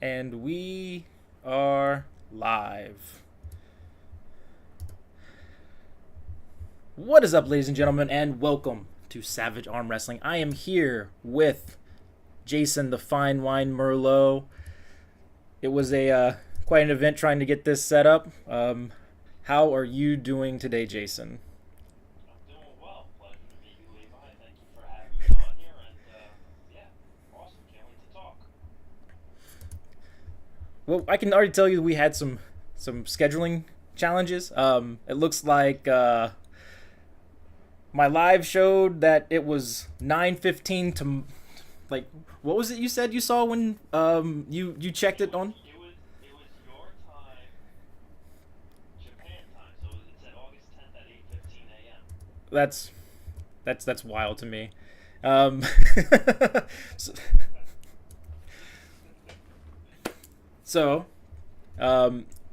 And we are live. What is up, ladies and gentlemen, and welcome to Savage Arm Wrestling. I am here with Jason the Fine Wine Merlo. It was a quite an event trying to get this set up. How are you doing today, Jason? I'm doing well. Pleasure to meet you, Levi. Thank you for having me on here. And yeah, awesome. Can't wait to talk. Well, I can already tell you we had some scheduling challenges. It looks like my live showed that it was 9:15 to like what was it you said you saw when you checked It it was on? it was your time, Japan time. So it said August 10th at 8:15 a.m. That's that's wild to me. Um, so, so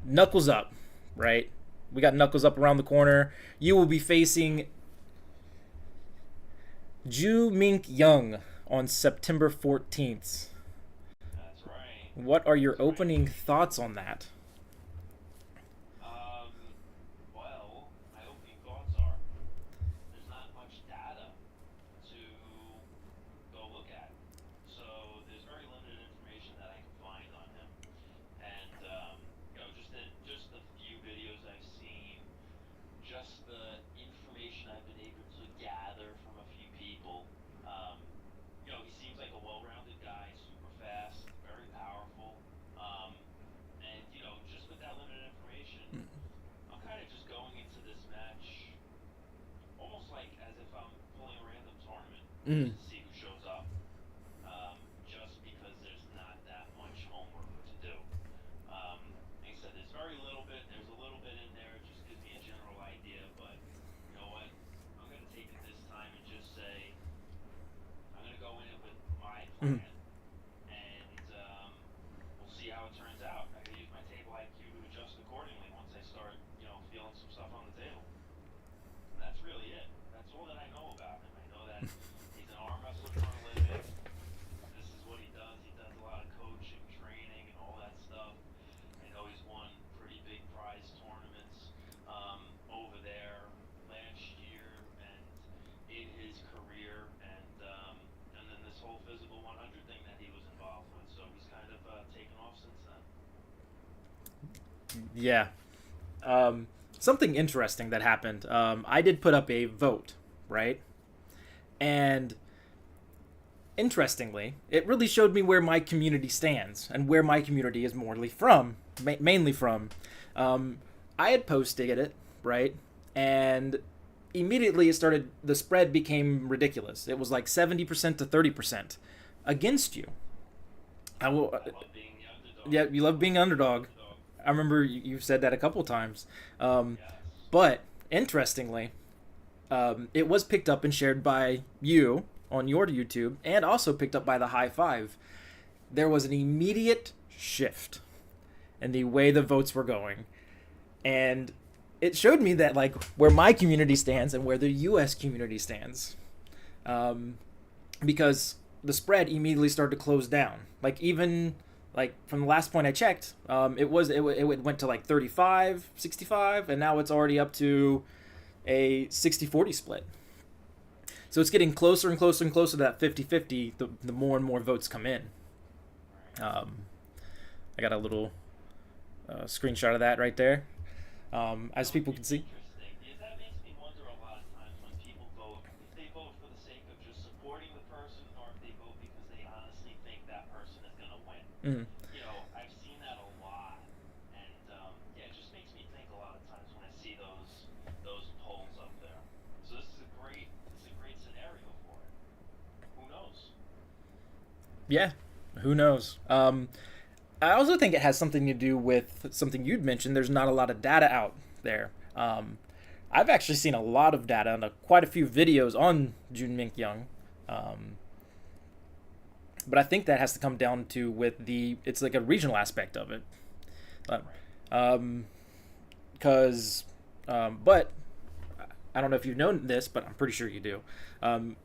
Knuckles up, right? We got Knuckles up around the corner. You will be facing Ju Mink Young on September 14th. That's right. What are your That's right. opening thoughts on that? Um, well, my opening thoughts are there's not much data to go look at. So there's very limited information that I can find on him. And just the few videos I've seen, just the information I've been able to gather from a few people. He seems like a well-rounded guy, super fast, very powerful. Um, and just with that limited information, I'm kind of just going into this match almost like as if I'm pulling a random tournament Mm. just to see who shows up. Just because there's not that much homework to do. Like I said, there's a little bit in there, it just gives me a general idea, but you know what? I'm going to take it this time and just say, I'm going to go in it with my Mm. plan, and we'll see how it turns out. I can use my table IQ to adjust accordingly once I start, feeling some stuff on the table. And that's really it. That's all that I know about him. I know that he's an arm wrestler for a living. This is what he does. He does a lot of coaching, training, and all that stuff. I know he's won pretty big prize tournaments over there last year and in his career, and then this whole physical 100 thing that he was involved with. So he's kind of taken off since then. Yeah. Something interesting that happened. I did put up a vote, right? And interestingly, it really showed me where my community stands and where my community is mainly from. Um, I had posted it, right? And immediately the spread became ridiculous. It was like 70% to 30% against you. I will, I love being the underdog. yeah, you love being Love being the underdog. underdog. I remember you've said that a couple times. Yes. But interestingly, it was picked up and shared by you on your YouTube and also picked up by the High Five. There was an immediate shift in the way the votes were going. And it showed me that, like, where my community stands and where the U.S. community stands. Um, because the spread immediately started to close down. Like, even like from the last point I checked, it went to like 35, 65, and now it's already up to a 60-40 split. So it's getting closer and closer and closer to that 50-50 the more and more votes come in. Right. Um, I got a little screenshot of that right there. As people can It's see. interesting. Yeah, that makes me wonder a lot of times when people vote, if they vote for the sake of just supporting the person or if they vote because they honestly think that person is going to win. Mm, I've seen that a lot. And yeah, it just makes me think a lot of times when I see those polls up there. So this is a great scenario for it. Who knows? yeah, who knows? I also think it has something to do with something you'd mentioned. There's not a lot of data out there. I've actually seen a lot of data and quite a few videos on Jun Mink Young. Um, but I think that has to come down to with it's like a regional aspect of it. Right. Um, but I don't know if you've known this, but I'm pretty sure you do. Um,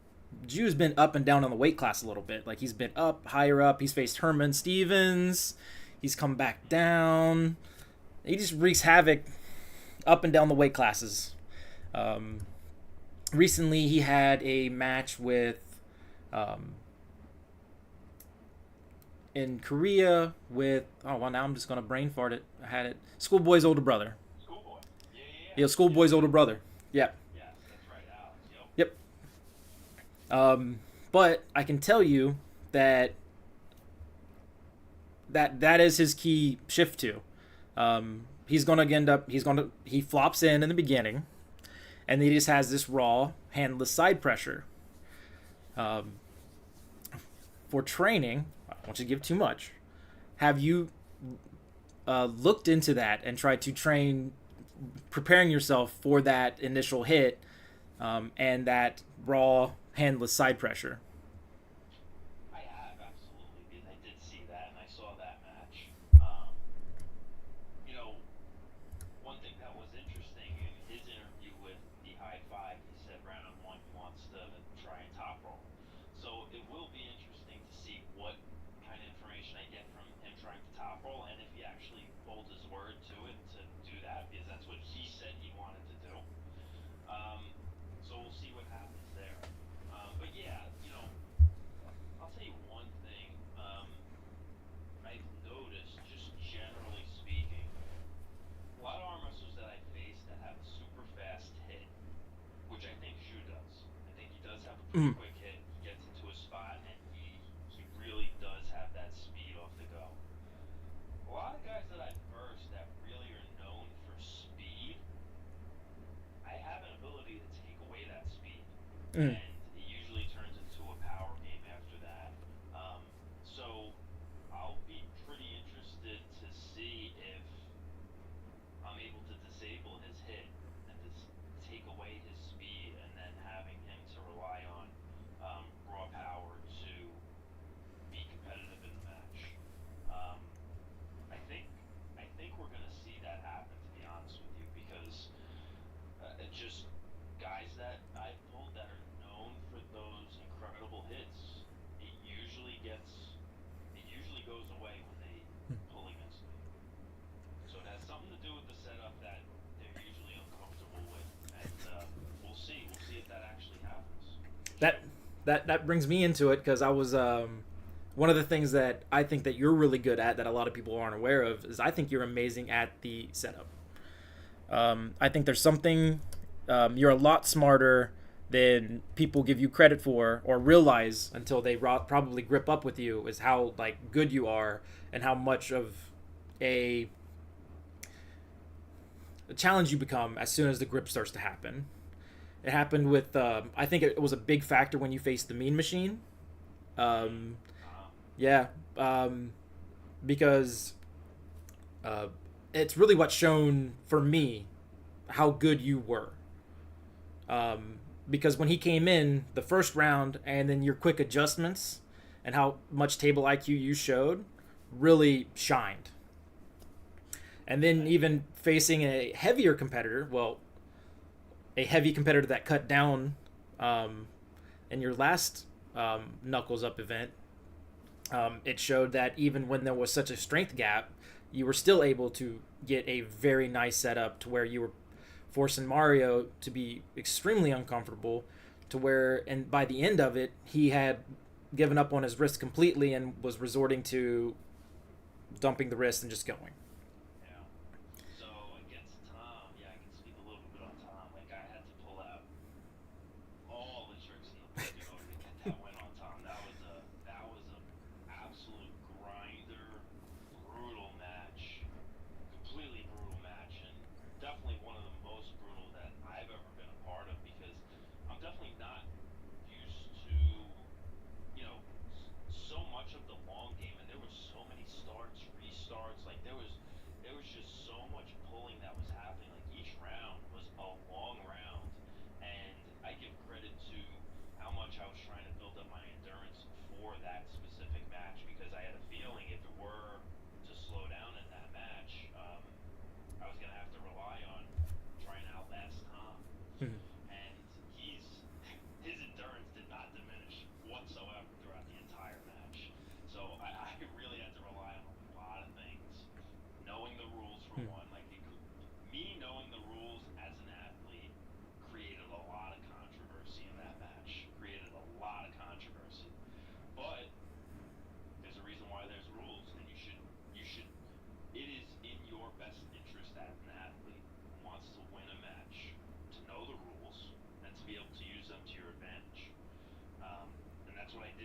Drew's been up and down on the weight class a little bit. Like, he's been up, higher up. He's faced Herman Stevens. He's come back down. He just wreaks havoc up and down the weight classes. Recently, he had a match with, in Korea with, oh, well, now I'm just going to brain fart it. I had it. Schoolboy's older brother. Schoolboy. Yeah, Schoolboy's older brother. Yeah. Yes, that's right, Alex. Yep. But I can tell you that that is his key shift to. He's gonna end up. He flops in the beginning, and he just has this raw, handless side pressure. For training, I don't want you to give too much. Have you looked into that and tried to train, preparing yourself for that initial hit, and that raw, handless side pressure? I have, absolutely, because I did see that and I saw that match. You know, one thing that was interesting in his interview with the High Five, he said round one he wants to try and top roll. So it will be interesting to see what kind of information I get from him trying to top roll, and if he actually holds his word to it to do that, because that's what he said he wanted to do. So we'll see what happens there. But yeah, you know, I'll tell you one thing. I've noticed, just generally speaking, a lot of arm wrestlers that I face that have a super fast hit, which I think Shu does. I think he does have a pretty quick hit. He gets into a spot and he really does have that speed off the go. A lot of guys that I've versed that really are known for speed, I have an ability to take away that speed. And it usually turns into a power game after that. So I'll be pretty interested to see if I'm able to disable his hit and just take away his speed, and then having him to rely on raw power to be competitive in the match. I think we're going to see that happen, to be honest with you, because just guys that I've pulled that are known for those incredible hits, it usually goes away when they pull against me. So it has something to do with the setup that they're usually uncomfortable with, and we'll see. We'll see if that actually happens. That brings me into it, because I was one of the things that I think that you're really good at that a lot of people aren't aware of is I think you're amazing at the setup. I think there's something, you're a lot smarter than people give you credit for or realize until they probably grip up with you, is how like good you are and how much of a challenge you become as soon as the grip starts to happen. It happened with I think it was a big factor when you faced the Mean Machine. Yeah, because it's really what's shown for me how good you were. Because when he came in the first round, and then your quick adjustments and how much table IQ you showed really shined. And then even facing a heavier competitor, well, a heavy competitor that cut down in your last Knuckles Up event, it showed that even when there was such a strength gap, you were still able to get a very nice setup to where you were forcing Mario to be extremely uncomfortable, to where, and by the end of it, he had given up on his wrist completely and was resorting to dumping the wrist and just going. Yeah. So against Tom, yeah, I can speak a little bit on Tom. Like, I had to pull out all the tricks in the book in order to get that win on Tom. That was a absolute grinder, brutal match, completely brutal match, and definitely one of the most brutal that I've ever been a part of, because I'm definitely not used to, so much of the long game, and there were so many starts, restarts, like there was just so much pulling that was happening. Like, each round was a long round, and I give credit to how much I was trying to build up my endurance for that specific match, because I had a feeling if it were to slow down in that match, I was gonna have to rely on trying to outlast Tom. And his endurance did not diminish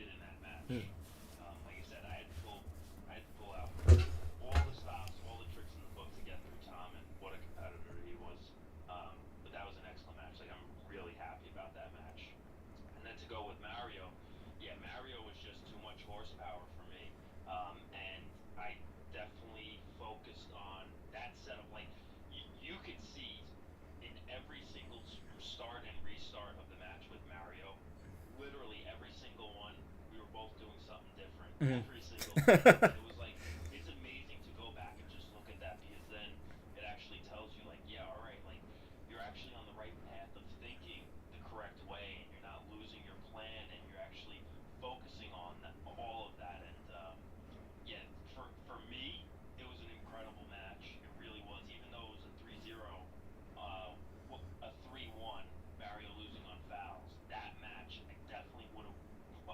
did in that match. Hmm. Like I said, I had to pull out all the stops, all the tricks in the book to get through Tom, and what a competitor he was. But that was an excellent match. Like, I'm really happy about that match. And then to go with Mario, yeah, Mario was just too much horsepower for me. And I definitely focused on that set of, like, you could see in every single start and restart of the match with Mario, literally every single one, we were both doing something different. Mhm. Every single time. It was like, it's amazing to go back and just look at that, because then it actually tells you, like, yeah, all right, like, you're actually on the right path of thinking the correct way, and you're not losing your plan, and you're actually focusing on that, all of that. And yeah, for me, it was an incredible match. It really was, even though it was a 3-0, a 3-1, Mario losing on fouls. That match,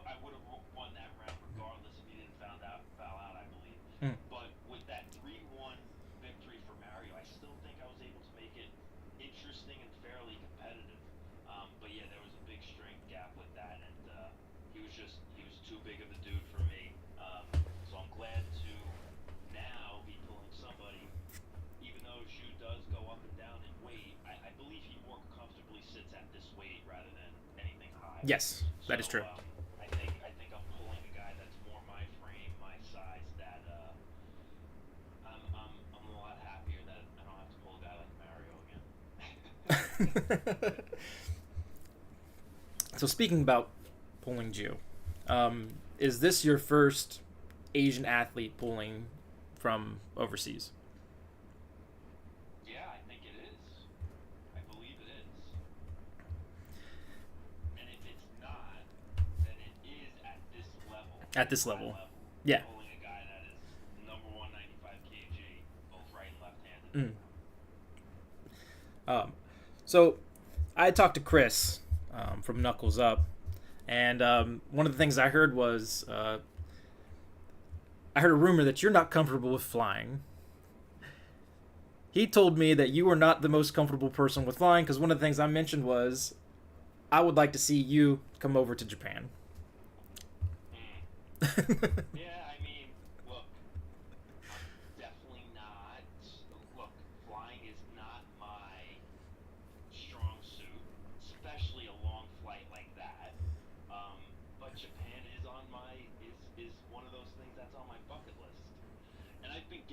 I would have won that round regardless if he didn't foul out, I believe. Mm. But with that 3-1 victory for Mario, I still think I was able to make it interesting and fairly competitive. But yeah, there was a big strength gap with that, and he was too big of a dude for me. So I'm glad to now be pulling somebody, even though Zhu does go up and down in weight. I believe he more comfortably sits at this weight rather than anything high. Yes, that is true. I think I'm pulling a guy that's more my frame, my size. That I'm a lot happier that I don't have to pull a guy like Mario again. So speaking about pulling Jew, is this your first Asian athlete pulling from overseas? Yeah, I think it is. I believe it is. And if it's not, then it is at this level. At this high level. Yeah. Pulling a guy that is number 195 kg, both right and left-handed. So I talked to Chris from Knuckles Up, and one of the things I heard was I heard a rumor that you're not comfortable with flying. He told me that you were not the most comfortable person with flying, because one of the things I mentioned was I would like to see you come over to Japan. Yeah, I mean, look, I'm definitely not. Look, flying is not my strong suit, especially a long flight like that. But Japan is is one of those things that's on my bucket list. And I've been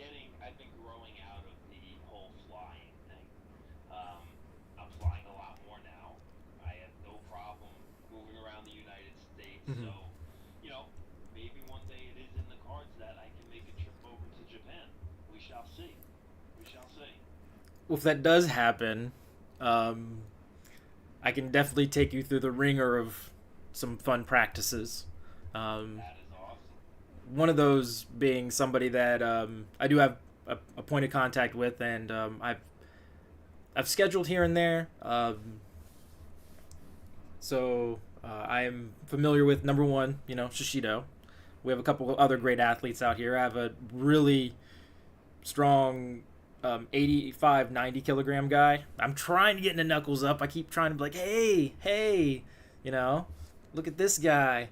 growing out of the whole flying thing. I'm flying a lot more now. I have no problem moving around the United States. Mhm. So, maybe one day it is in the cards that I can make a trip over to Japan. We shall see. We shall see. Well, if that does happen, I can definitely take you through the ringer of some fun practices. That is awesome. One of those being somebody that I do have a point of contact with, and I've scheduled here and there. So I am familiar with, number one, Shishido. We have a couple of other great athletes out here. I have a really strong 85, 90 kilogram guy. I'm trying to get into Knuckles Up. I keep trying to be like, hey, look at this guy.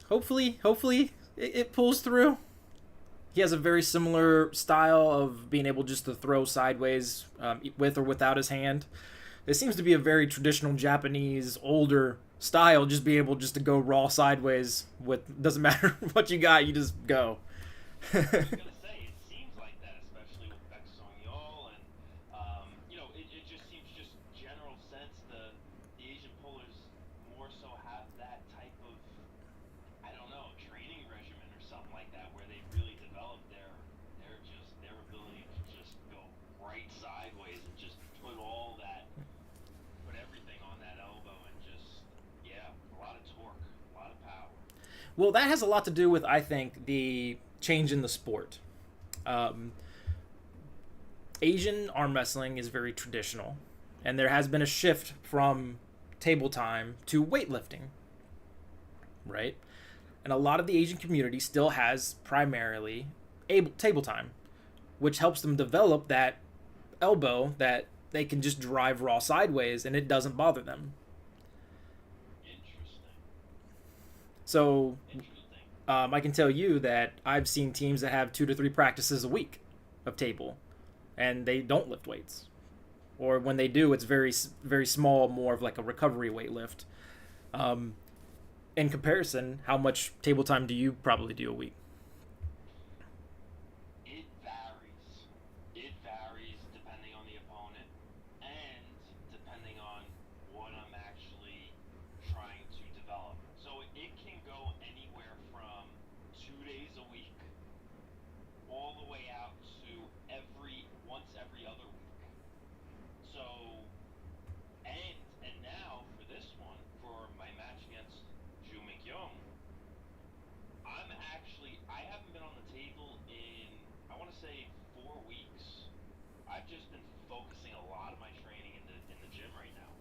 Hopefully it pulls through. He has a very similar style of being able just to throw sideways with or without his hand. It seems to be a very traditional Japanese, older style, just be able just to go raw sideways with, doesn't matter what you got, you just go. I was gonna say, it seems like that, especially with Beck Song-yeol, and it just seems just general sense the Asian pullers more so have that type of, I don't know, training regimen or something like that, where they really develop their ability to just go right sideways and just put everything on that elbow and just, yeah, a lot of torque, a lot of power. Well, that has a lot to do with, I think, the change in the sport. Asian arm wrestling is very traditional, and there has been a shift from table time to weightlifting, right? And a lot of the Asian community still has primarily table time, which helps them develop that elbow that they can just drive raw sideways and it doesn't bother them. So Interesting. I can tell you that I've seen teams that have 2 to 3 practices a week of table, and they don't lift weights, or when they do, it's very small, more of like a recovery weight lift. Um, in comparison, how much table time do you probably do a week? It varies. It varies depending on the opponent and depending on what I'm actually trying to develop. So it can go anywhere from 2 days a week all the way out to every other week. So and now for this one, for my match against Ju McYoung, I haven't been on the table in, I want to say, 4 weeks. I've just been focusing a lot of my training in the gym right now.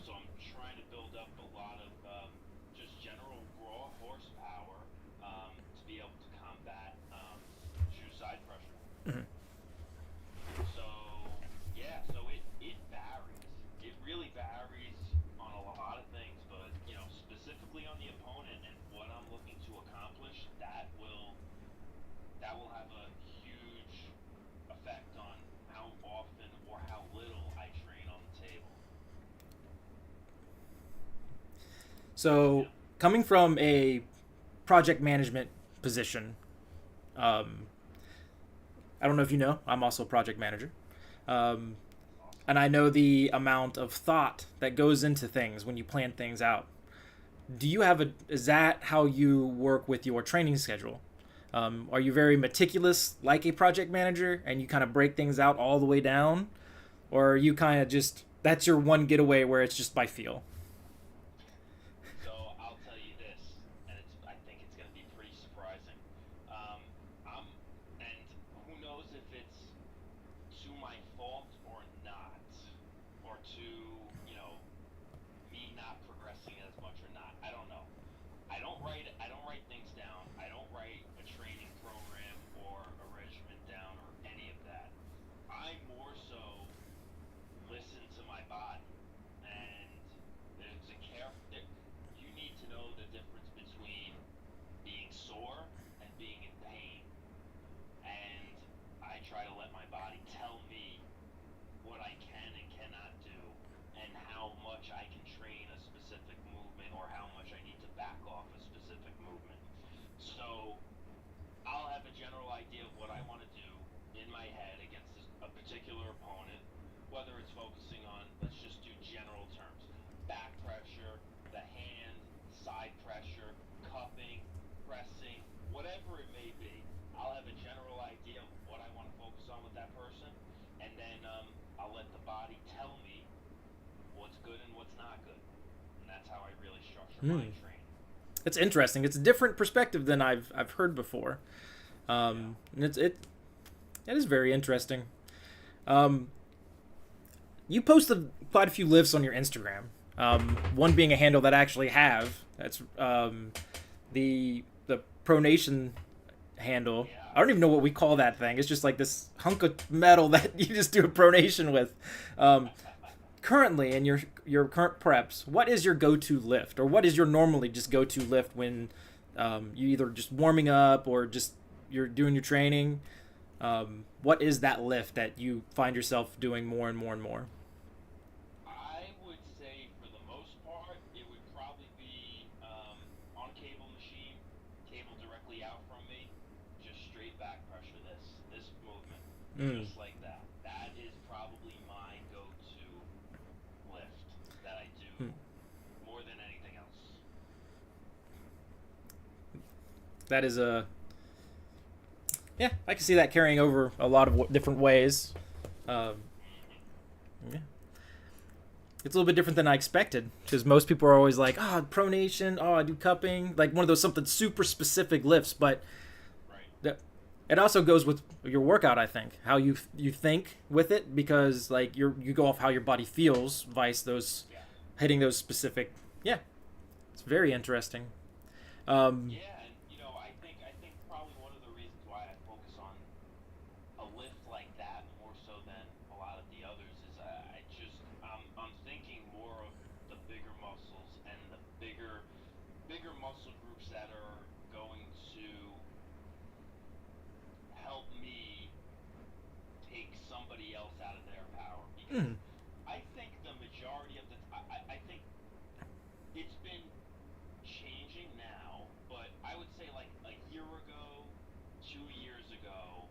So I'm trying to build up a lot of just general raw horsepower to be able to combat shoe side pressure. Mm-hmm. So yeah, so it varies. It really varies on a lot of things, but specifically on the opponent and what I'm looking to accomplish, that will have a huge effect on how often or how little I train on the table. So Yeah. coming from a project management position, um, I don't know if you know, I'm also a project manager. Um, Awesome. and I know the amount of thought that goes into things when you plan things out. Do you have a, is that how you work with your training schedule? Are you very meticulous like a project manager and you kind of break things out all the way down? Or are you kind of just, that's your one getaway where it's just by feel? So I'll tell you this, and I think it's going to be pretty surprising. Um, I'm, and who knows if it's to my fault or not, or to, you know, me not progressing as much or not. I don't know. I don't write things down. I don't write a training program or a regimen down or any of that. I more so listen to my body. And there's a care there, you need to know the difference between being sore and being in pain. And I try to let my body tell me what I can and cannot do, and how much I can train a specific movement or how much I need to back off a specific movement. So I'll have a general idea of what I want to do in my head against a particular opponent, whether it's focusing on, let's just do general terms, back pressure, the hand, side pressure, cupping, pressing, whatever it may be. I'll have a general idea of what I want to focus on with that person, and then I'll let the body tell me what's good and what's not good. And that's how I really structure my Hmm. training. It's interesting. It's a different perspective than I've heard before. Yeah. And it is very interesting. Um, you posted quite a few lifts on your Instagram. One being a handle that I actually have. That's the pronation handle. Yeah. I don't even know what we call that thing. It's just like this hunk of metal that you just do a pronation with. Um, Currently, in your current preps, what is your go-to lift, or what is your normally just go-to lift when you either just warming up or just you're doing your training? What is that lift that you find yourself doing more and more and more? I would say for the most part, it would probably be on cable machine, cable directly out from me, just straight back pressure. This movement, Mm. just like that. That is probably my go-to lift that I do Mm. more than anything else. That is a, yeah, I can see that carrying over a lot of different ways. Um, yeah. It's a little bit different than I expected because most people are always like, oh, pronation, oh, I do cupping, like one of those something super specific lifts. But Right. that, it also goes with your workout, I think, how you think with it, because like you go off how your body feels, vice those Yeah. hitting those specific. Yeah, it's very interesting. Um, Yeah, and I think probably one of the reasons why I focus on a lift like that more so than a lot of the others is I'm thinking more of the bigger muscles and the bigger bigger muscle groups that are going to help me take somebody else out of their power. Because Mm. I think the majority of the I think it's been changing now, but I would say like a year ago, 2 years ago,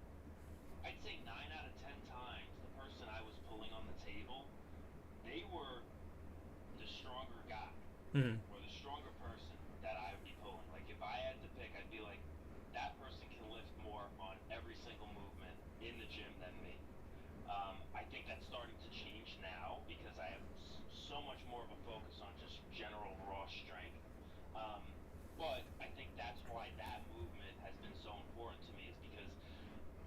I'd say 9 out of 10 times the person I was pulling on the table, they were the stronger guy Mm. or the stronger person that I would be pulling. Like if I had to pick, I'd be like, that person can lift more on every single movement in the gym than me. I think that's starting to change now because I have so much more of a focus on just general raw strength. Um, but I think that's why that movement has been so important to me is because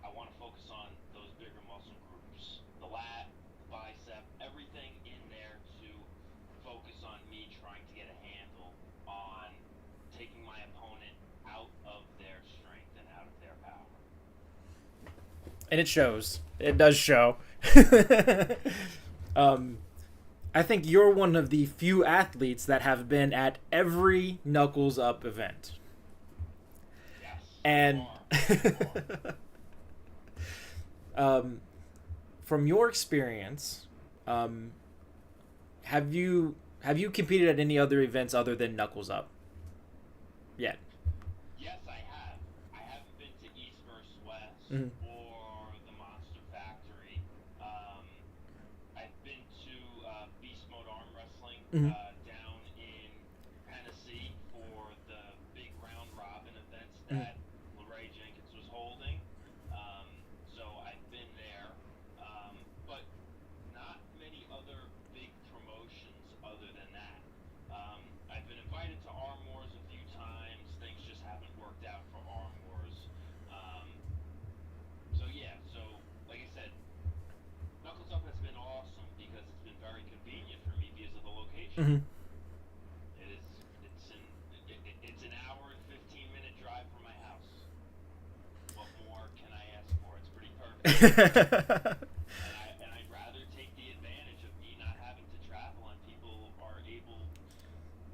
I want to focus on those bigger muscle groups, the lat, the bicep, everything in there to focus on me trying to get a handle on taking my opponent out of their strength and out of their power. And it shows. It does show. um, I think you're one of the few athletes that have been at every Knuckles Up event. Yes, And from your experience, um, have you competed at any other events other than Knuckles Up yet? yes, I have. I haven't been to East vs. West Mm-hmm. or the Monster Factory. Um, I've been to Beast Mode Arm Wrestling Mm-hmm. down in Tennessee for the big round robin events Mm-hmm. that Larray Jenkins was holding. Um, so I've been there, but not many other big promotions other than that. I've been invited to Arm Wars a few times. Things just haven't worked out for Arm Wars. Um, so yeah, so like I said, Knuckles Up has been awesome because it's been very convenient for me because of the location. Mm-hmm. It is. It's an hour and 15-minute drive from my house. What more can I ask for? It's pretty perfect. And I'd rather take the advantage of me not having to travel and people are able.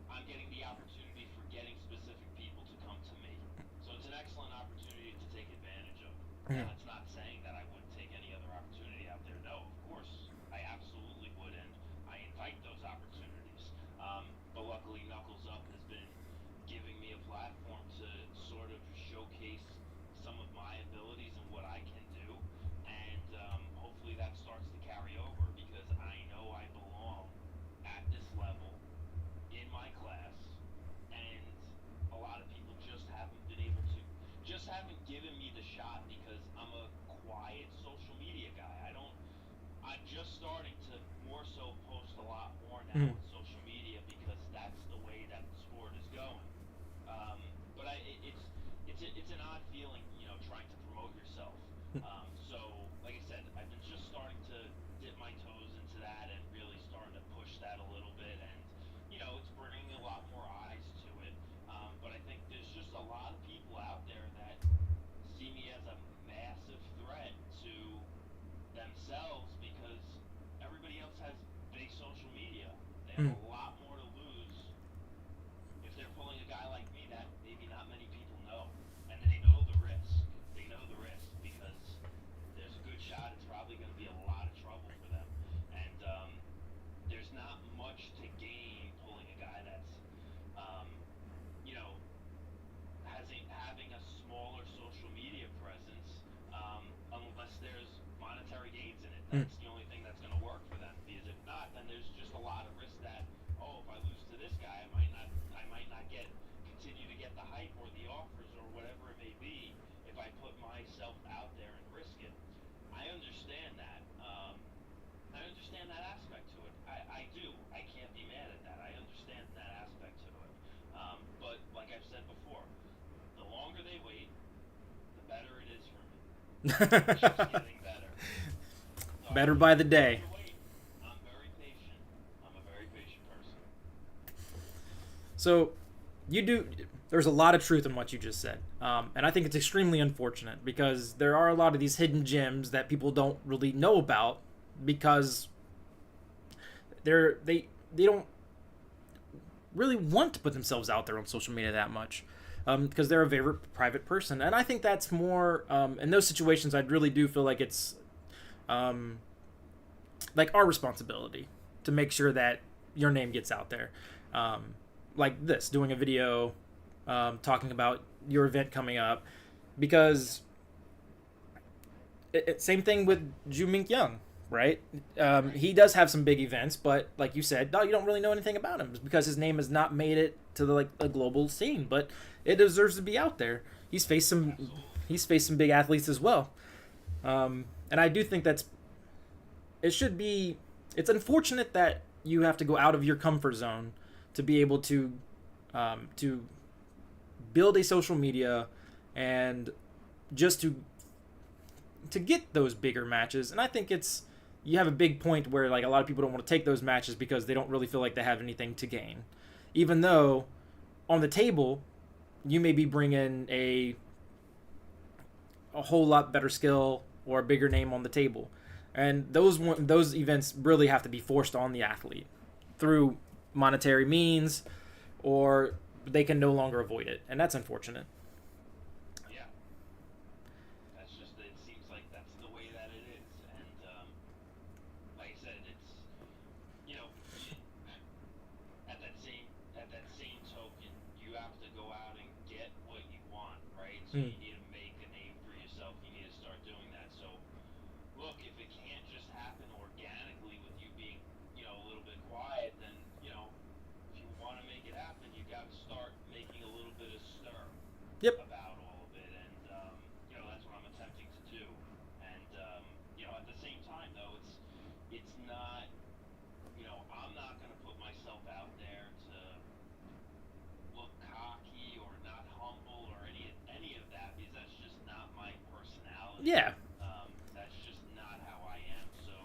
I'm getting the opportunity for getting specific people to come to me. So it's an excellent opportunity to take advantage of. Now, that's not saying that I wouldn't take any other opportunity out there. No, of course, I absolutely would, and I invite those opportunities. But luckily, Knuckles Up has been giving me a platform to sort of showcase some of my abilities and what I can do, and hopefully that starts to carry over because I know I belong at this level in my class, and a lot of people just haven't been able to, just haven't given me the shot because I'm a quiet social media guy. I'm just starting to more so post a lot more now Mm-hmm. with social media because that's the way that the sport is going. But it's an odd feeling, trying to promote yourself. So, like I said, I've been just starting to dip my toes into that and really starting to push that a little bit, and it's bringing a lot more eyes to it. But I think there's just a lot of people out there that see me as a massive threat to themselves because everybody else has big social media. They have Mm-hmm. a lot more to lose if they're pulling a guy like me that maybe not many people know. And they know the risk. They know the risk because there's a good shot it's probably going to be a lot of trouble for them. And there's not much to gain pulling a guy that's, um, you know, having a smaller social media presence, unless there's monetary gains in it. That's the only thing that's going to work for them. Because if not, then there's just a lot of risk that, if I lose to this guy, I might not continue to get the hype or the offers or whatever it may be if I put myself out there and risk it. I understand that. I understand that aspect to it. I do. I can't be mad at that. I understand that aspect to it. But like I've said before, the longer they wait, the better it is for me. It keeps getting better. So Better by the day. wait. I'm very patient. I'm a very patient person. So, there's a lot of truth in what you just said. And I think it's extremely unfortunate because there are a lot of these hidden gems that people don't really know about because they don't really want to put themselves out there on social media that much, because they're a very private person. And I think that's more, in those situations, I really do feel like it's like our responsibility to make sure that your name gets out there. Like this, doing a video talking about your event coming up, because same thing with Ju Mink Young, right? He does have some big events, but like you said, no, you don't really know anything about him because his name has not made it to the like a global scene, but it deserves to be out there. He's faced some big athletes as well, and I do think it should be. It's unfortunate that you have to go out of your comfort zone to be able to build a social media and just to get those bigger matches. And I think you have a big point where like a lot of people don't want to take those matches because they don't really feel like they have anything to gain, even though on the table you may be bringing a whole lot better skill or a bigger name on the table. And those events really have to be forced on the athlete through monetary means, or they can no longer avoid it, and that's unfortunate. Yeah, that's just, it seems like that's the way that it is, and like I said, it's, you know, at that same token, you have to go out and get what you want, right? So you need to make a name for yourself. You need to start doing that. So look, if it can't just happen organically with you being, you know, a little bit quiet, then, you know, if you want to make it happen, you got to start making a little bit of stir Yep. about all of it, and you know, that's what I'm attempting to do. And you know, at the same time, though, it's not, you know, I'm not going to put myself out there to look cocky or not humble or any of that, because that's just not my personality. Yeah. That's just not how I am. So,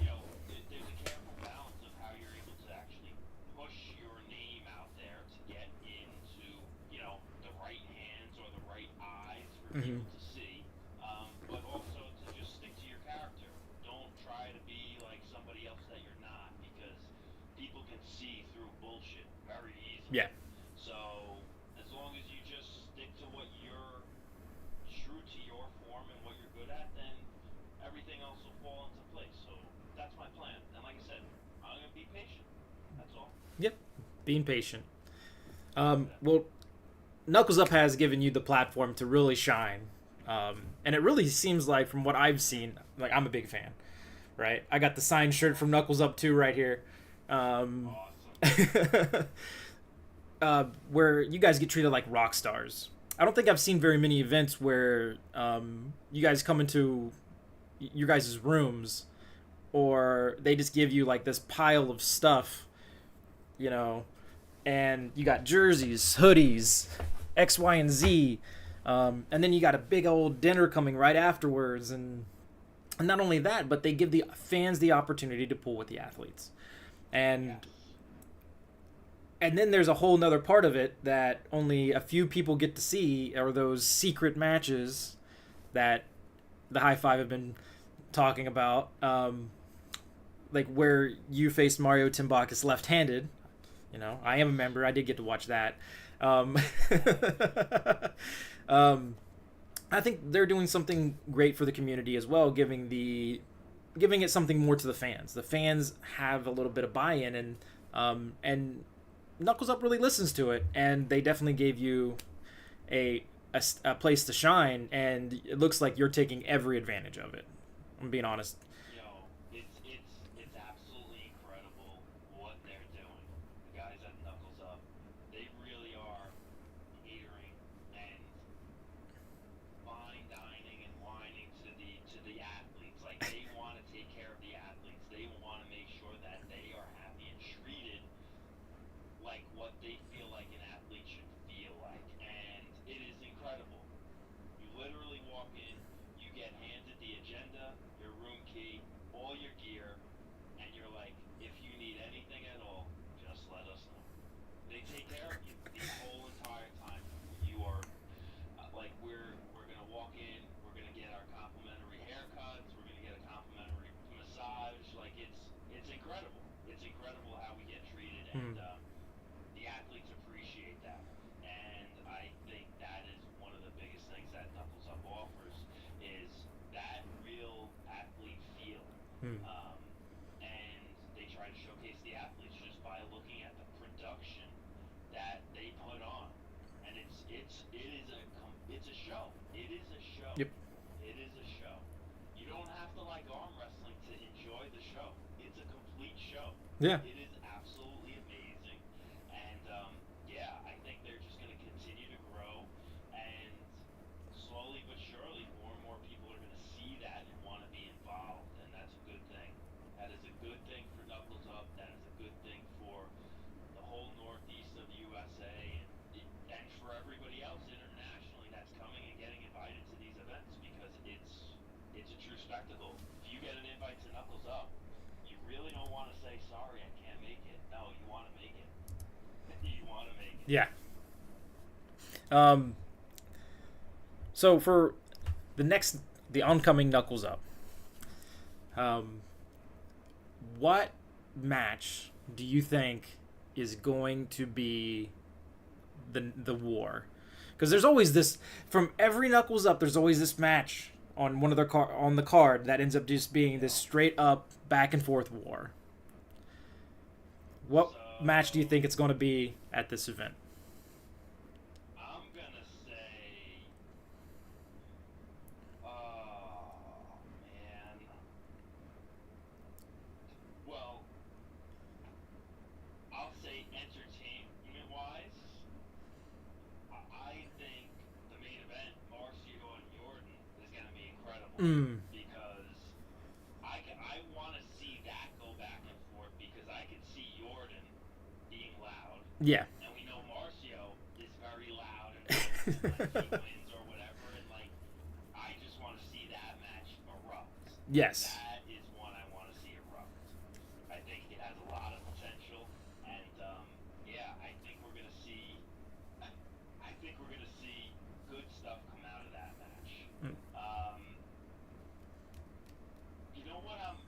you know, there's a careful balance of how you're able to actually push your name out there to get into, you know, the right hands or the right eyes for people to see, but also to just stick to your character. Don't try to be like somebody else that you're not, because people can see through bullshit very easily. Yeah. So, as long as you just stick to what you're true to your form and what you're good at, then everything else will fall into place. So that's my plan. And like I said, I'm gonna be patient. That's all. Yep. Being patient. Well, Knuckles Up has given you the platform to really shine. And it really seems like, from what I've seen, like, I'm a big fan, right? I got the signed shirt from Knuckles Up 2 right here. Awesome. Where you guys get treated like rock stars. I don't think I've seen very many events where you guys come into your guys' rooms, or they just give you like this pile of stuff, you know, and you got jerseys, hoodies, X, Y, and Z, and then you got a big old dinner coming right afterwards, and not only that, but they give the fans the opportunity to pull with the athletes, and Yes. and then there's a whole nother part of it that only a few people get to see, are those secret matches that the High Five have been talking about, like where you faced Mario Timbakis left-handed. You know, I am a member. I did get to watch that. I think they're doing something great for the community as well, giving it something more to the fans. The fans have a little bit of buy-in, and Knuckles Up really listens to it, and they definitely gave you a place to shine, and it looks like you're taking every advantage of it. I'm being honest. You know, it's absolutely incredible what they're doing. The guys at Knuckles Up, they really are catering and fine dining and whining to the athletes. Like, they want to take care of the athletes. They want to make sure that they are happy and treated like what they feel like an athlete should feel like, and it is incredible. You literally walk in, you get handed the agenda, your room key, all your gear, and you're like, if you need anything at all, just let us know. They take care of you the whole entire time. You are like, we're gonna walk in, we're gonna get our complimentary haircuts, we're gonna get a complimentary massage. Like, it's incredible. It's incredible how we get treated, and the Hmm. And they try to showcase the athletes just by looking at the production that they put on, and it's a show. It is a show. Yep. It is a show. You don't have to like arm wrestling to enjoy the show. It's a complete show. Yeah. It is absolutely amazing, and yeah, I think they're just going to continue to grow, and slowly but surely, more and more people are going to see that and want to be involved, and that's a good thing. That is a good thing for Knuckles Up. That is a good thing for the whole northeast of the USA, and for everybody else internationally that's coming and getting invited to these events, because it's a true spectacle. If you get an invite to Knuckles Up, you really don't want to say sorry, I can't make it. No, you want to make it. You want to make it. Yeah. So for the oncoming Knuckles Up, what match do you think is going to be the war? Because there's always this, from every Knuckles Up, there's always this match on one of their on the card that ends up just being this straight up back and forth war. What match do you think it's going to be at this event? I'm gonna say, oh man. Well, I'll say entertainment-wise, I think the main event, Marcio and Jordan, is gonna be incredible, because I want to see that go back and forth, because I could see Jordan being loud. Yeah. And we know Marcio is very loud and he wins or whatever, and like I just want to see that match erupt. Yes. That is one I want to see erupt. I think it has a lot of potential, and yeah, I think we're gonna see. I think we're gonna see good stuff come out of that match. You know what I'm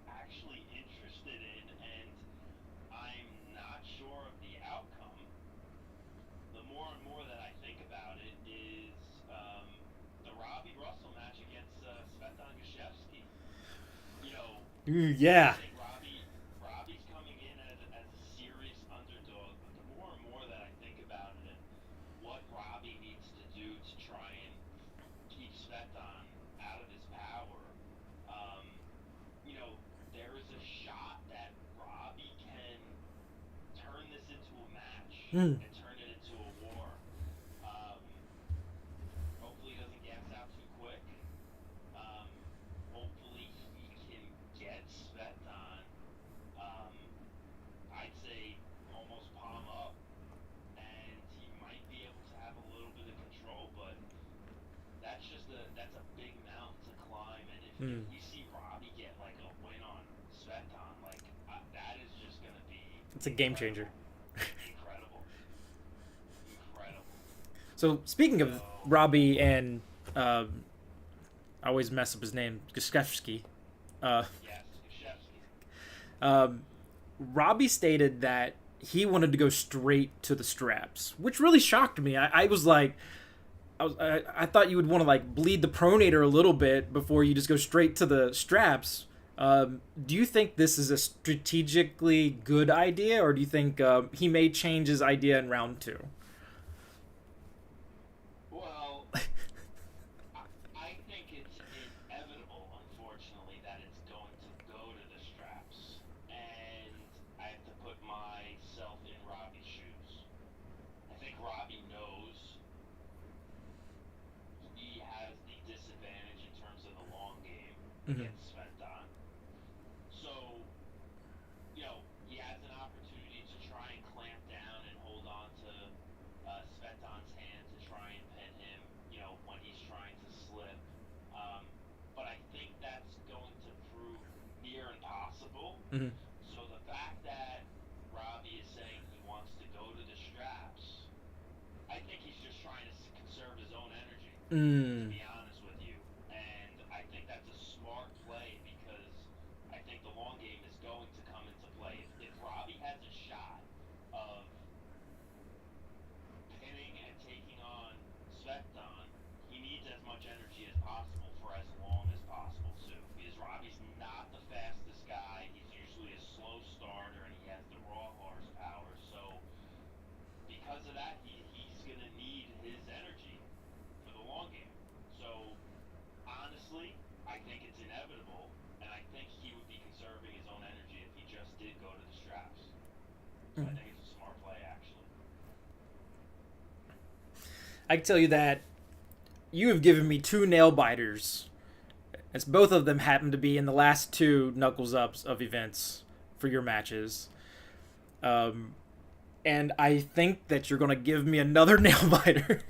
actually interested in, and I'm not sure of the outcome. The more and more that I think about it is the Robbie Russell match against Svetlana Gashevsky. You know, Yeah. I think Robbie's coming in as a serious underdog, but the more and more that I think about it and what Robbie needs to do to try and keep Svetlana out of his power, you know, there is a shot that Robbie can turn this into a match and turn it into a war. Hopefully he doesn't gas out too quick. Hopefully he can get Svetlana, I'd say almost palm up, and he might be able to have a little bit of control, but that's a big mountain to climb, and if we see Robbie get like a win on Svetlana, like that is just gonna be. It's a game changer. Incredible. So speaking of Robbie and I always mess up his name, Gashevsky. Yes, Gashevsky. Robbie stated that he wanted to go straight to the straps, which really shocked me. I was like, I thought you would want to like bleed the pronator a little bit before you just go straight to the straps. Do you think this is a strategically good idea, or do you think he may change his idea in round 2? Well, I think it's inevitable, unfortunately, that it's going to go to the straps, and I have to put myself in Robbie's shoes. I think Robbie knows he has the disadvantage in terms of the long game against Svetlana. So, you know, he has an opportunity to try and clamp down and hold on to Svetlana's hand to try and pin him, you know, when he's trying to slip. But I think that's going to prove near impossible. So the fact that Robbie is saying he wants to go to the straps, I think he's just trying to conserve his own energy, to be honest with you. And I think that's a smart play, because I think the long game is going to come into play. If Robbie has a shot of pinning and taking on Svetlana, he needs as much energy as possible for as long as possible too, because Robbie's not the honestly, I think it's inevitable, and I think he would be conserving his own energy if he just did go to the straps. So I think it's a smart play, actually. I can tell you that you have given me two nail biters, as both of them happen to be in the last two Knuckles Ups of events for your matches. Um, and I think that you're going to give me another nail biter.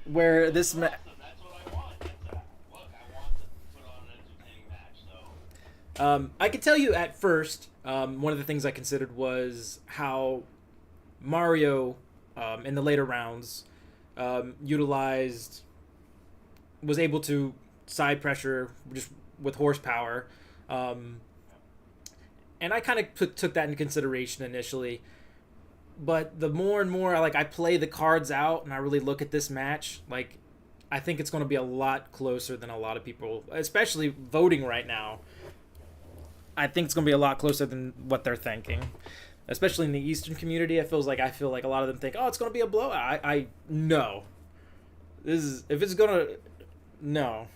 Where Well, this that's awesome. That's what I want. Look, I want to put on an entertaining match, so. I could tell you at first, one of the things I considered was how Mario, in the later rounds, utilized, was able to side pressure just with horsepower. Um, and I kind of took that into consideration initially. But the more and more I play the cards out and I really look at this match, like I think it's going to be a lot closer than a lot of people, especially voting right now. I think it's going to be a lot closer than what they're thinking, especially in the Eastern community. I feel like a lot of them think, oh, it's going to be a blowout. I no, this is if it's going to no,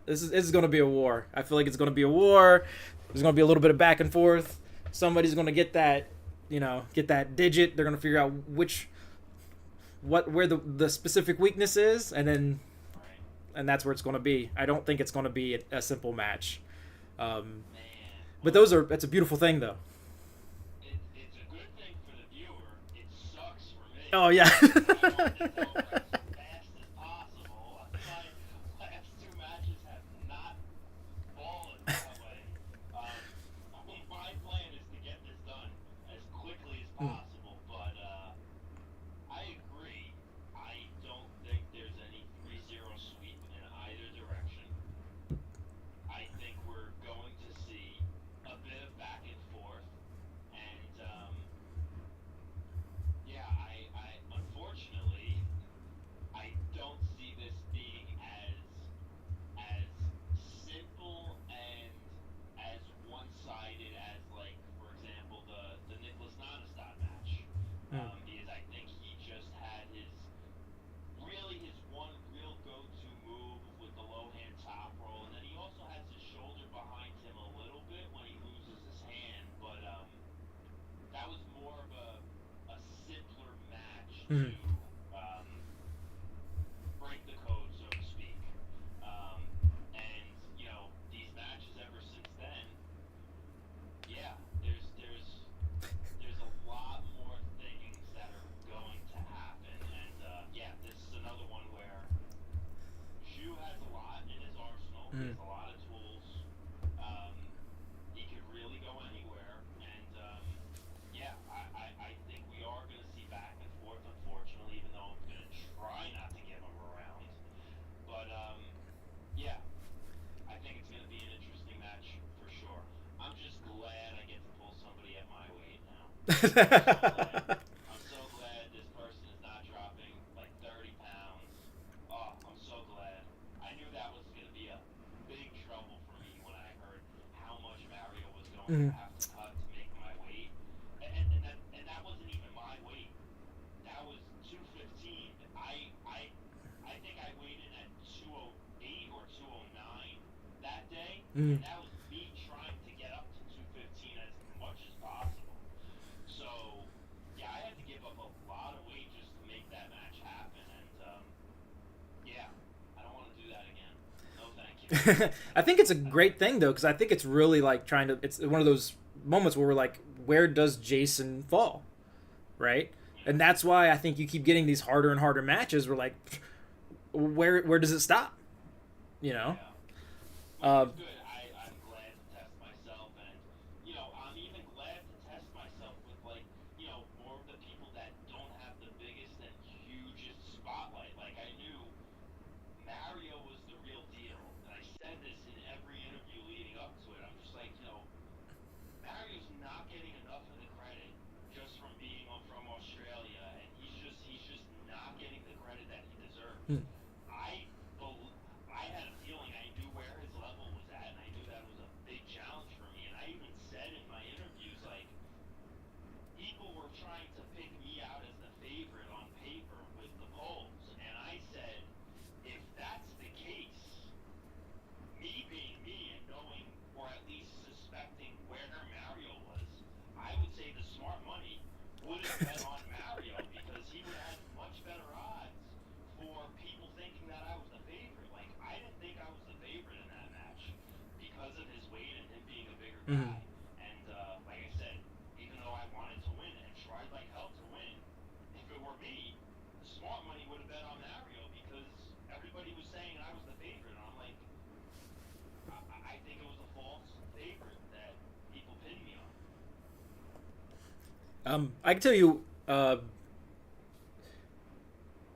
this is going to be a war. I feel like it's going to be a war. There's going to be a little bit of back and forth. Somebody's going to get that, get that digit. They're going to figure out where the specific weakness is, and that's where it's going to be. I don't think it's going to be a simple match. But that's a beautiful thing, though. It's a good thing for the viewer. It sucks for me. Oh yeah. I want it over as fast as possible. My last two matches have not fallen that way. My plan is to get this done as quickly as possible, but I agree. I don't think there's any 3-0 sweep in either direction. I think we're going to see a bit of back and forth, and yeah, I unfortunately I don't see this being as simple and as one-sided as, like, for example, the Nicholas Nonestad match, because I think he just had his one real go-to move with the low hand top roll, and then he also has his shoulder behind him a little bit when he loses his hand, but that was more of a simpler match to break the code, so to speak. And these matches ever since then, yeah, there's a lot more things that are going to happen, and yeah, this is another one where Zhu has a lot in his arsenal. He has a lot of tools. He could really go anywhere, and yeah, I think we are going to see back and forth, unfortunately, even though I'm going to try not to give him around. But yeah, I think it's going to be an interesting match for sure. I'm just glad I get to pull somebody at my weight now. I'm so glad this person is not dropping like 30 pounds. Oh, I'm so glad. I knew that was going to be a big trouble for me when I heard how much Mario was going to have to cut to make my weight. And that wasn't even my weight. That was 215. I think I weighed in at 208 or 209 that day. And that was me trying to get up to 215 as much as possible. So, yeah, I had to give up a lot of weight just to make that match happen. And, yeah, I don't want to do that again. No, thank you. I think it's a great thing though, because I think it's really like it's one of those moments where we're like, where does Jason fall, right? And that's why I think you keep getting these harder and harder matches. We're like, where does it stop? Yeah. Well, it's good. I'm glad to test myself, and I'm even glad to test myself with more of the people that don't have the biggest and hugest spotlight. Like, I knew Mario was the real deal, and I said this in every interview leading up to it. I'm just like, Mario's not getting enough of the credit just from being from Australia, and he's just not getting the credit that he deserves. I had a feeling I knew where his level was at, and I knew that was a big challenge for me. And I even said in my interviews, like, people were trying to pick me out as the favorite on paper with the polls, and I said, wouldn't bet on Mario because he would have had much better odds for people thinking that I was the favorite. Like, I didn't think I was the favorite in that match because of his weight and him being a bigger Mm-hmm. guy. And like I said, even though I wanted to win and tried like hell to win, if it were me, the smart money would have bet on Mario because everybody was saying I was the favorite. And I'm like, I think it was a false favorite that people pinned me on. I can tell you,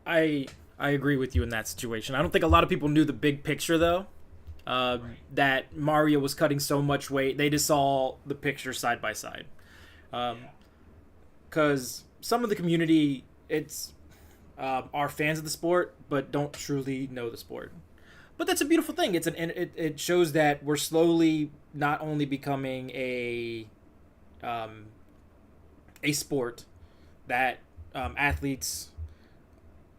I agree with you in that situation. I don't think a lot of people knew the big picture though. Right. That Mario was cutting so much weight, they just saw the picture side by side. Yeah. Because some of the community, it's are fans of the sport, but don't truly know the sport. But that's a beautiful thing. It shows that we're slowly not only becoming a sport that athletes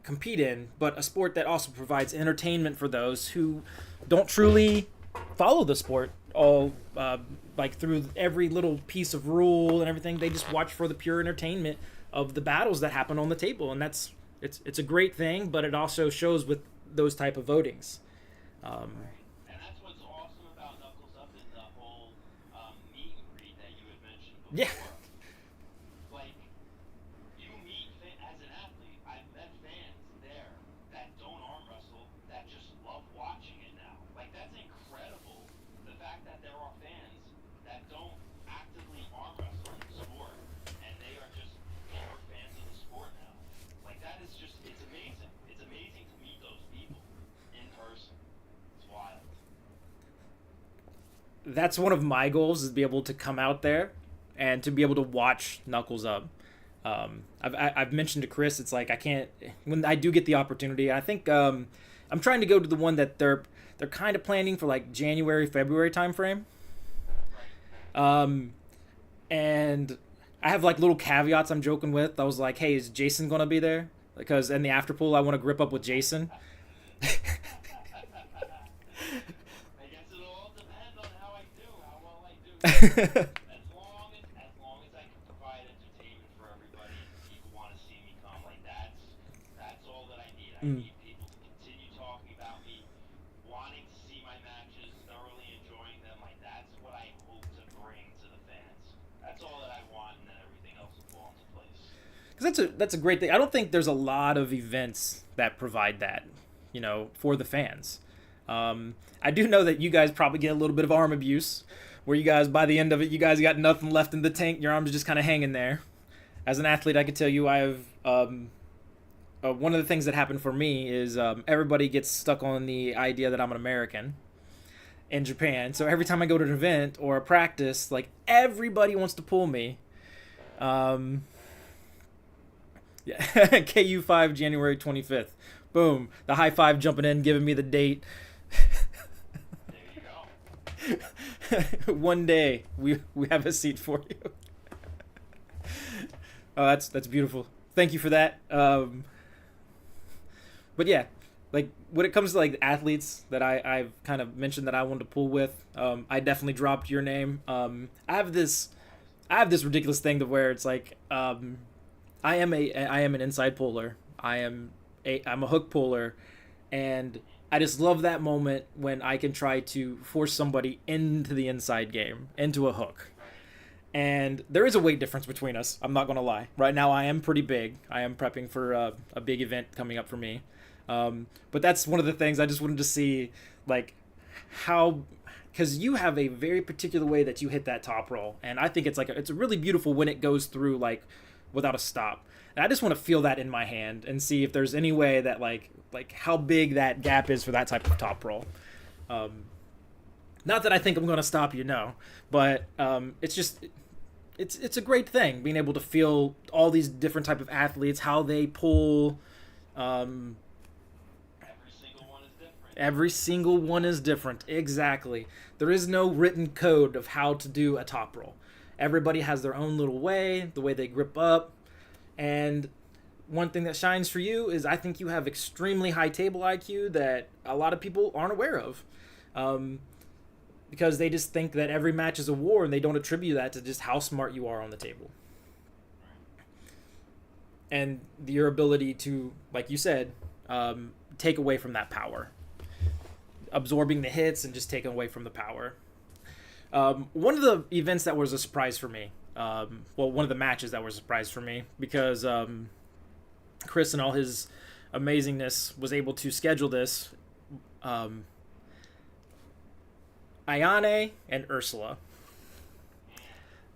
compete in, but a sport that also provides entertainment for those who don't truly follow the sport all like through every little piece of rule and everything. They just watch for the pure entertainment of the battles that happen on the table, and it's a great thing. But it also shows with those type of votings. And that's what's awesome about Knuckles Up and the whole meet and greet that you had mentioned Yeah. before. Like, you meet as an athlete, I've met fans there that don't arm wrestle that just love watching it now. Like, that's incredible. The fact that there are fans that don't actively arm wrestle in the sport and they are just pure fans of the sport now. Like, that is just, it's amazing. It's amazing to meet those people in person. It's wild. That's one of my goals, is to be able to come out there and to be able to watch Knuckles Up. I've mentioned to Chris, it's like I can't, when I do get the opportunity. I think I'm trying to go to the one that they're kind of planning for like January, February timeframe. And I have like little caveats I'm joking with. I was like, hey, is Jason gonna be there? Because in the after pool, I want to grip up with Jason. I guess it'll all depend on how well I do. As long as I can provide entertainment for everybody and people want to see me come, like that's all that I need. I need people to continue talking about me, wanting to see my matches, thoroughly enjoying them. Like that's what I hope to bring to the fans. That's all that I want, and then everything else will fall into place. Because that's a great thing. I don't think there's a lot of events that provide that, for the fans. I do know that you guys probably get a little bit of arm abuse, where you guys, by the end of it, you guys got nothing left in the tank. Your arms are just kind of hanging there. As an athlete, I can tell you, I have one of the things that happened for me is everybody gets stuck on the idea that I'm an American in Japan. So every time I go to an event or a practice, like everybody wants to pull me. Yeah. KU5 January 25th. Boom. The high five jumping in, giving me the date. There you go. One day we have a seat for you. Oh, that's beautiful. Thank you for that. But yeah, like when it comes to like athletes that I've kind of mentioned that I wanted to pull with, I definitely dropped your name. I have this ridiculous thing to where it's like I am an inside puller. I'm a hook puller, and I just love that moment when I can try to force somebody into the inside game, into a hook. And there is a weight difference between us. I'm not going to lie. Right now, I am pretty big. I am prepping for a big event coming up for me. But that's one of the things I just wanted to see, like, how... Because you have a very particular way that you hit that top roll. And I think it's it's really beautiful when it goes through, like, without a stop. And I just want to feel that in my hand and see if there's any way that, like how big that gap is for that type of top roll. Not that I think I'm going to stop you, no. But it's just... It's a great thing, being able to feel all these different type of athletes, how they pull. Every single one is different. Every single one is different. Exactly. There is no written code of how to do a top roll. Everybody has their own little way, the way they grip up. And one thing that shines for you is I think you have extremely high table IQ that a lot of people aren't aware of. Because they just think that every match is a war, and they don't attribute that to just how smart you are on the table. and your ability to, like you said, take away from that power, absorbing the hits and just taking away from the power. One of the events that was a surprise for me, well, one of the matches that was a surprise for me, because Chris and all his amazingness was able to schedule this. Ayane and Ursula.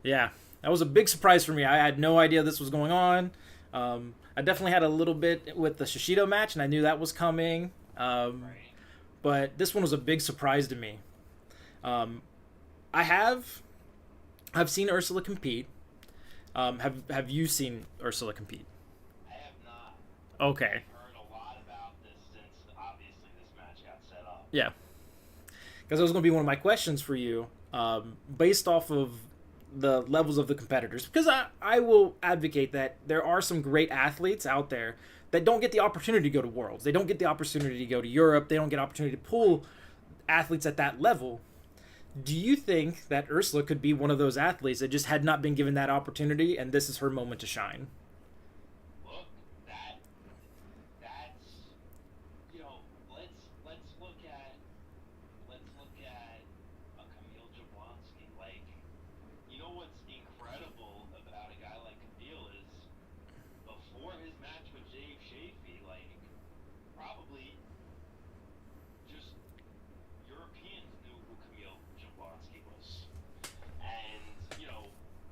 Yeah, that was a big surprise for me. I had no idea this was going on. I definitely had a little bit with the Shishido match, and I knew that was coming. But this one was a big surprise to me. I've seen Ursula compete. Have you seen Ursula compete? I have not. Okay. I've heard a lot about this since obviously this match got set up. Yeah. Because that was going to be one of my questions for you, based off of the levels of the competitors. Because I will advocate that there are some great athletes out there that don't get the opportunity to go to Worlds. They don't get the opportunity to go to Europe. They don't get opportunity to pull athletes at that level. Do you think that Ursula could be one of those athletes that just had not been given that opportunity, and this is her moment to shine? Look, that's let's look at a Camille Jablonski. Like, what's incredible about a guy like Camille is before his match with Dave Shafee, like, probably just Europeans knew who Camille Jablonski was. And,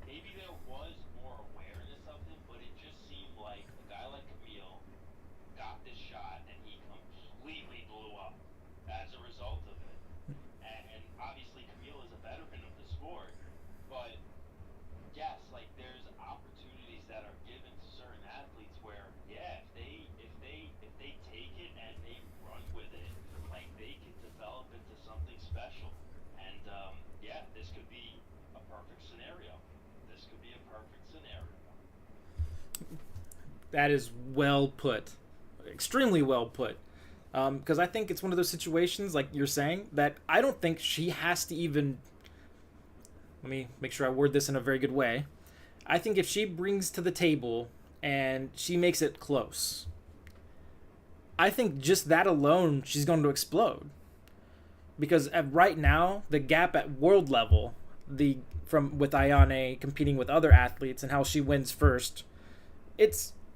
maybe there was more awareness of him, but it just seemed like a guy like Camille got this shot and he completely blew up as a result of it. And obviously Camille is a veteran of the sport, but yes, like, there's opportunities that are given to certain athletes where, yeah, if they take it and they run with it, like, they can develop into something special. And yeah, this could be a perfect scenario. This could be a perfect scenario. That is well put. Extremely well put. Because I think it's one of those situations, like you're saying, that I don't think she has to even. Let me make sure I word this in a very good way. I think if she brings to the table and she makes it close, I think just that alone, she's going to explode. Because right now, the gap at world level, with Ayane competing with other athletes and how she wins first,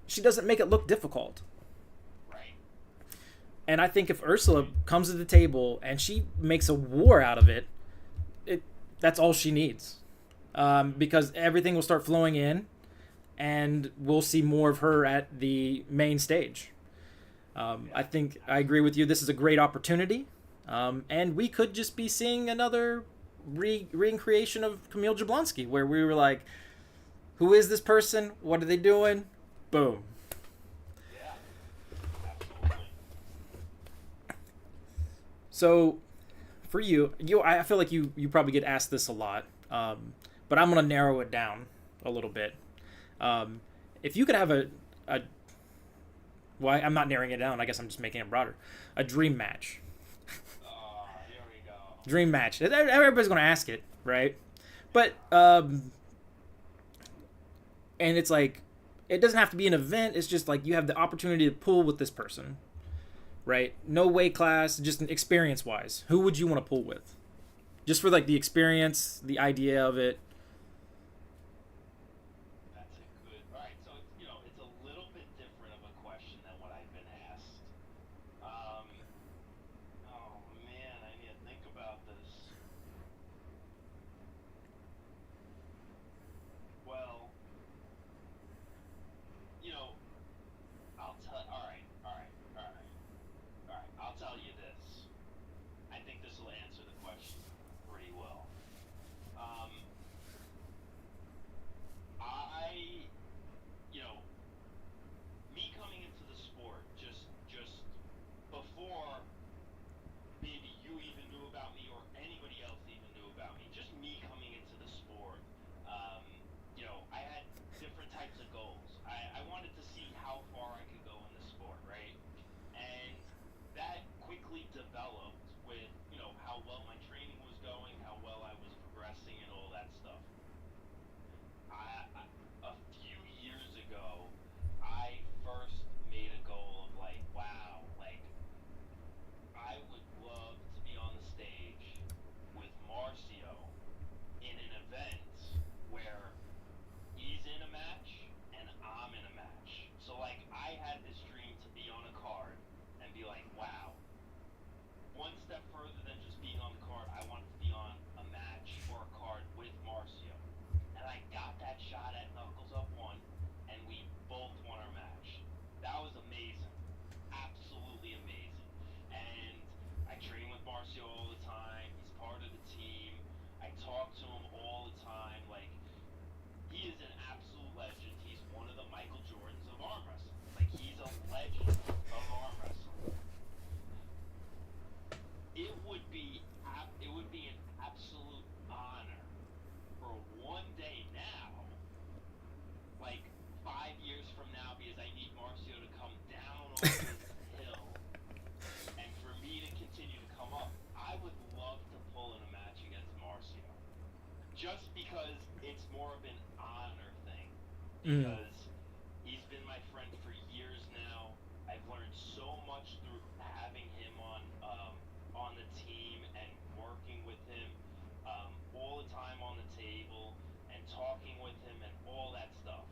she doesn't make it look difficult. Right. And I think if Ursula comes to the table and she makes a war out of it, that's all she needs. Because everything will start flowing in, and we'll see more of her at the main stage. I think I agree with you. This is a great opportunity. And we could just be seeing another recreation of Camille Jablonski, where we were like, who is this person? What are they doing? Boom. Yeah. Absolutely. So, for you, I feel like you probably get asked this a lot, but I'm gonna narrow it down a little bit. If you could have well, I'm not narrowing it down. I guess I'm just making it broader. A dream match. Here we go. Dream match. Everybody's gonna ask it, right? But and it's like, it doesn't have to be an event. It's just like you have the opportunity to pull with this person, right? No weight class, just experience wise. Who would you want to pull with? Just for like the experience, the idea of it. That's a good. All right, so it's a little bit different of a question than what I've been asked. Oh man, I need to think about this. Well, I'll tell. All right, all right, all right, all right. I'll tell you this. I think this will answer the question pretty well. Um, I, you know, me coming into the sport just before maybe you even knew about me or anybody else even knew about me, just me coming into the sport, I had different types of goals. I wanted to see how far I could go in the sport, right? And that quickly developed with, how well my training was going, how well I was progressing and all that stuff. A few years ago, I Mm. because he's been my friend for years now. I've learned so much through having him on the team and working with him all the time on the table and talking with him and all that stuff.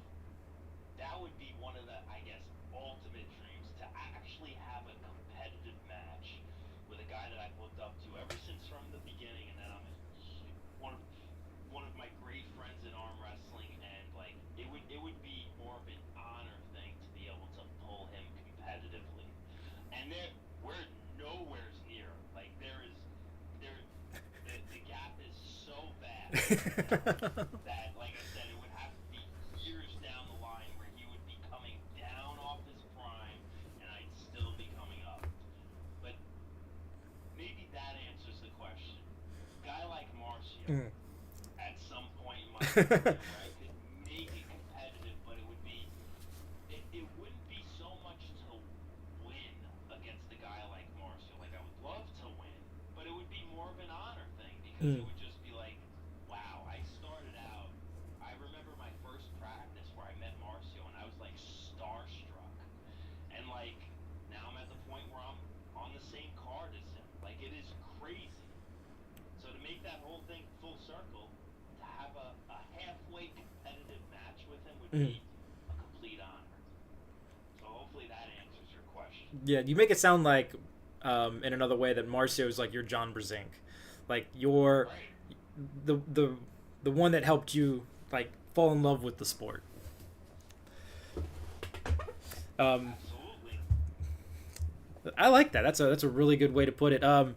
That would be one of the, I guess, ultimate dreams, to actually have a competitive match with a guy that I've looked up to ever since from the beginning, and that I'm one of one of my great friends in arm wrestling, and like it would be more of an honor thing to be able to pull him competitively. And we're nowhere near. Like the gap is so vast that, like I said, it would have to be years down the line where he would be coming down off his prime, and I'd still be coming up. But maybe that answers the question. A guy like Marcio, Mm. at some point in my career, where I could make it competitive, but it wouldn't be so much to win against a guy like Marcio. Like, I would love to win, but it would be more of an honor thing, because it Mm. would just be like, wow, I started out. I remember my first practice where I met Marcio, and I was like starstruck. And like, now I'm at the point where I'm on the same card as him. Like, it is crazy. So to make that whole thing full circle, to have a halfway competitive match with him would Mm. be a complete honor. So hopefully that answers your question. Yeah, you make it sound like, in another way, that Marcio is like your John Brzenk, like you're Right. the one that helped you like fall in love with the sport. Um, Absolutely. I like that. That's a really good way to put it. The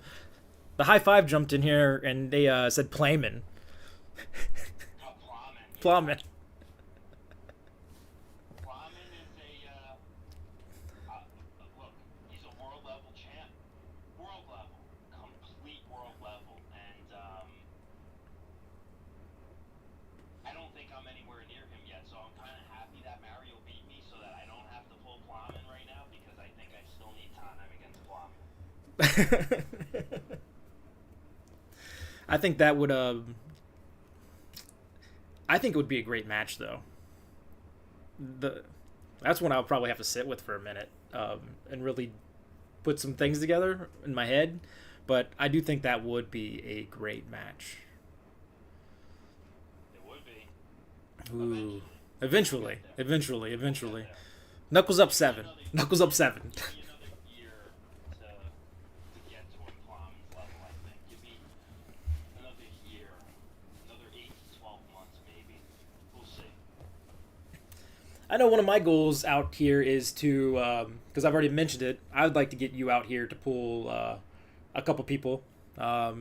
high five jumped in here and they said Playman. Plowman. Plowman. Plowman is look, he's a world level champ. World level. Complete world level. And I don't think I'm anywhere near him yet, so I'm kind of happy that Mario beat me so that I don't have to pull Plowman right now, because I think I still need time against Plowman. I think that would I think it would be a great match though. That's one I'll probably have to sit with for a minute, and really put some things together in my head. But I do think that would be a great match. It would be. Ooh. Eventually. Eventually. Knuckles up 7. Knuckles up 7. Give me another year to get to Plowman's level, I think. Give me another year. Another 8 to 12 months, maybe. We'll see. I know one of my goals out here is to, because I've already mentioned it, I would like to get you out here to pull a couple people. I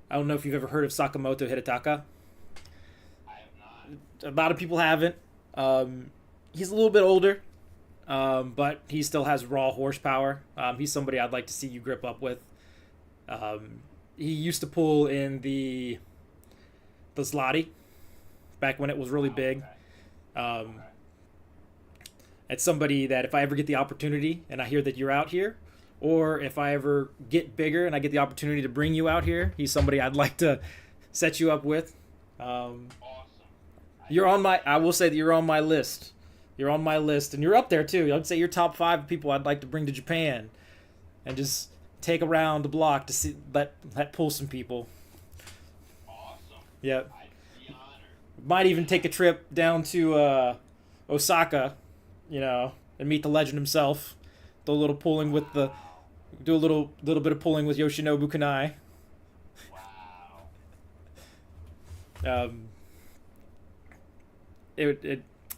don't know if you've ever heard of Sakamoto Hidetaka. I have not. A lot of people haven't. He's a little bit older, but he still has raw horsepower. He's somebody I'd like to see you grip up with. He used to pull in the Zloty back when it was really big. Okay. It's somebody that if I ever get the opportunity and I hear that you're out here, or if I ever get bigger and I get the opportunity to bring you out here, he's somebody I'd like to set you up with. Awesome. You're on my. I will say that you're on my list. You're on my list, and you're up there too. I'd say you're top 5 people I'd like to bring to Japan, and just take around the block to see let pull some people. Awesome. Yeah, I'd be honored. might even take a trip down to Osaka, and meet the legend himself. Do a little pulling with the. Do a little bit of pulling with Yoshinobu Kanai. Wow.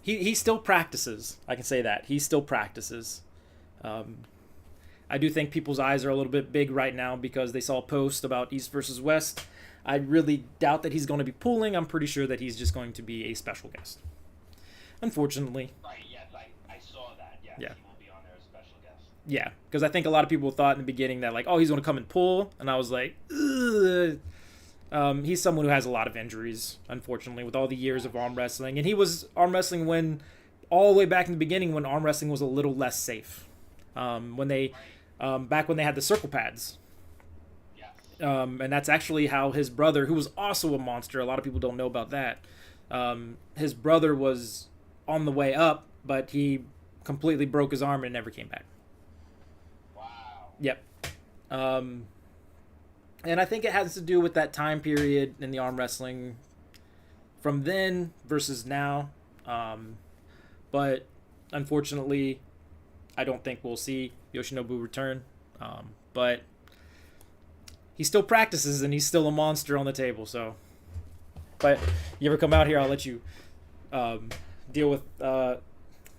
He still practices. I can say that he still practices. I do think people's eyes are a little bit big right now because they saw a post about East versus West. I really doubt that he's going to be pulling. I'm pretty sure that he's just going to be a special guest. Unfortunately. Right, yes, I saw that. Yes, Yeah. he will be on there as special guest. Yeah, because I think a lot of people thought in the beginning that like, oh, he's going to come and pull, and I was like, ugh. He's someone who has a lot of injuries, unfortunately, with all the years of arm wrestling. And he was arm wrestling all the way back in the beginning when arm wrestling was a little less safe. Back when they had the circle pads. Yes. And that's actually how his brother, who was also a monster, a lot of people don't know about that. His brother was on the way up, but he completely broke his arm and never came back. Wow. Yep. And I think it has to do with that time period in the arm wrestling from then versus now. But unfortunately, I don't think we'll see Yoshinobu return. But he still practices and he's still a monster on the table. So, but you ever come out here, I'll let you deal with. I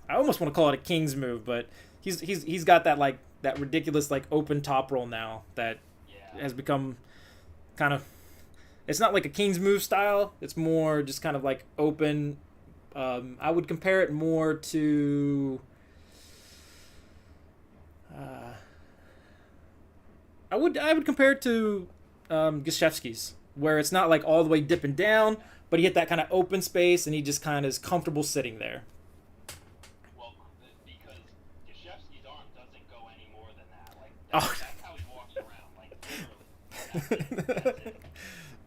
almost want to call it a king's move, but he's got that like that ridiculous like open top roll now that has become kind of. It's not like a king's move style. It's more just kind of like open. I would compare it more to. I would compare it to Gashevsky's, where it's not like all the way dipping down, but he hit that kind of open space and he just kind of is comfortable sitting there. Well, because Gashevsky's arm doesn't go any more than that. Like that's how he walks around. Like literally. That's it.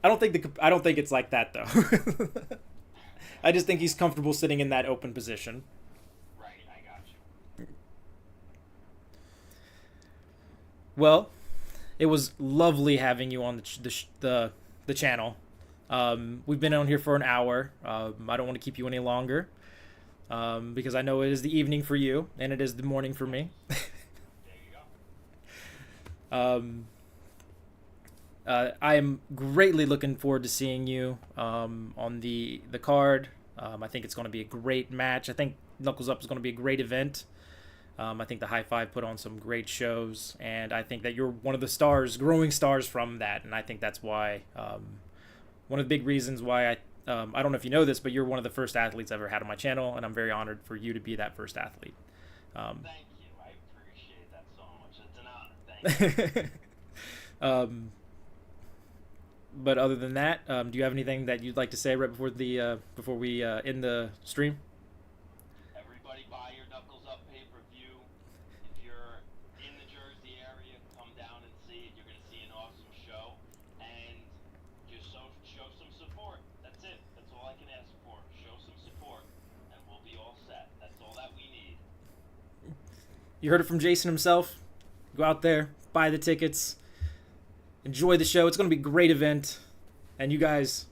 I don't think it's like that though. I just think he's comfortable sitting in that open position. Right, I got you. Well, it was lovely having you on the channel. We've been on here for an hour. I don't want to keep you any longer because I know it is the evening for you and it is the morning for me. There you go. I am greatly looking forward to seeing you on the card. I think it's going to be a great match. I think Knuckles Up is going to be a great event. I think the High Five put on some great shows, and I think that you're one of the stars, growing stars from that, and I think that's why one of the big reasons why I don't know if you know this, but you're one of the first athletes I ever had on my channel, and I'm very honored for you to be that first athlete. Thank you. I appreciate that so much. It's an honor. Thank you. But other than that, do you have anything that you'd like to say right before we end the stream? Everybody buy your Knuckles Up pay-per-view. If you're in the Jersey area, come down and see it. You're going to see an awesome show. And just show some support. That's it. That's all I can ask for. Show some support. And we'll be all set. That's all that we need. You heard it from Jason himself. Go out there, buy the tickets. Enjoy the show. It's going to be a great event. And you guys